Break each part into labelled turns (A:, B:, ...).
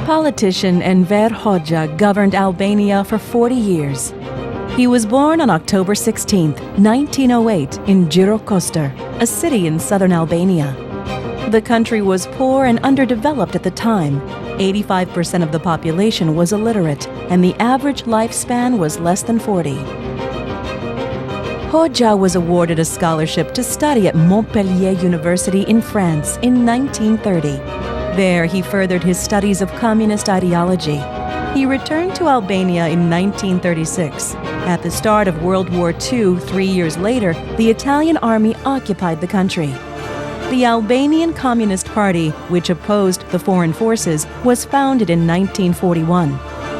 A: Politician Enver Hoxha governed Albania for 40 years. He was born on October 16, 1908, in Gjirokastër, a city in southern Albania. The country was poor and underdeveloped at the time. 85% of the population was illiterate, and the average lifespan was less than 40. Hoxha was awarded a scholarship to study at Montpellier University in France in 1930. There, he furthered his studies of communist ideology. He returned to Albania in 1936. At the start of World War II, 3 years later, the Italian army occupied the country. The Albanian Communist Party, which opposed the foreign forces, was founded in 1941.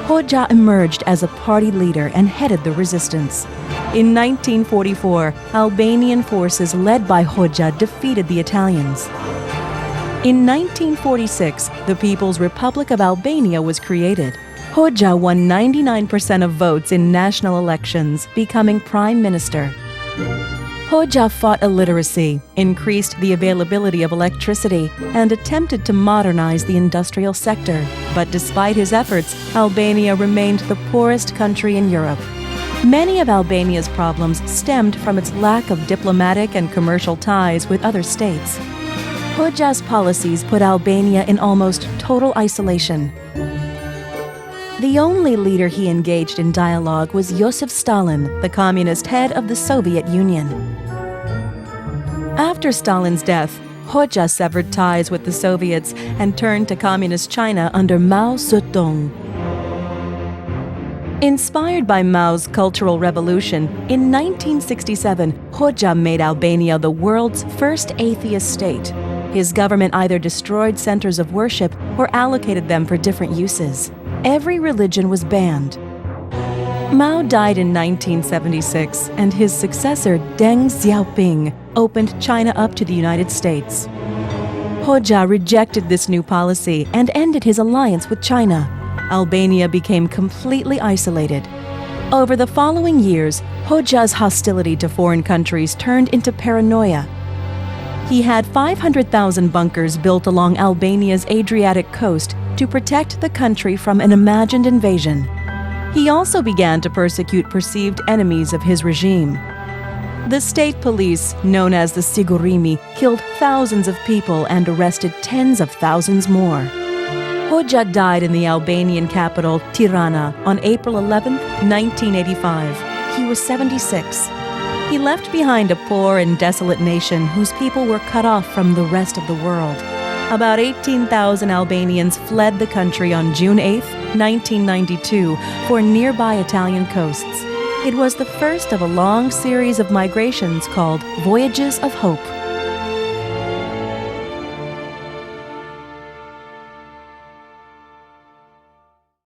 A: Hoxha emerged as a party leader and headed the resistance. In 1944, Albanian forces led by Hoxha defeated the Italians. In 1946, the People's Republic of Albania was created. Hoxha won 99% of votes in national elections, becoming prime minister. Hoxha fought illiteracy, increased the availability of electricity, and attempted to modernize the industrial sector. But despite his efforts, Albania remained the poorest country in Europe. Many of Albania's problems stemmed from its lack of diplomatic and commercial ties with other states. Hoxha's policies put Albania in almost total isolation. The only leader he engaged in dialogue was Josef Stalin, the communist head of the Soviet Union. After Stalin's death, Hoxha severed ties with the Soviets and turned to Communist China under Mao Zedong. Inspired by Mao's Cultural Revolution, in 1967, Hoxha made Albania the world's first atheist state. His government either destroyed centers of worship or allocated them for different uses. Every religion was banned. Mao died in 1976, and his successor, Deng Xiaoping, opened China up to the United States. Hoxha rejected this new policy and ended his alliance with China. Albania became completely isolated. Over the following years, Hoxha's hostility to foreign countries turned into paranoia. He had 500,000 bunkers built along Albania's Adriatic coast to protect the country from an imagined invasion. He also began to persecute perceived enemies of his regime. The state police, known as the Sigurimi, killed thousands of people and arrested tens of thousands more. Hoxha died in the Albanian capital, Tirana, on April 11, 1985. He was 76. He left behind a poor and desolate nation whose people were cut off from the rest of the world. About 18,000 Albanians fled the country on June 8, 1992, for nearby Italian coasts. It was the first of a long series of migrations called Voyages of Hope.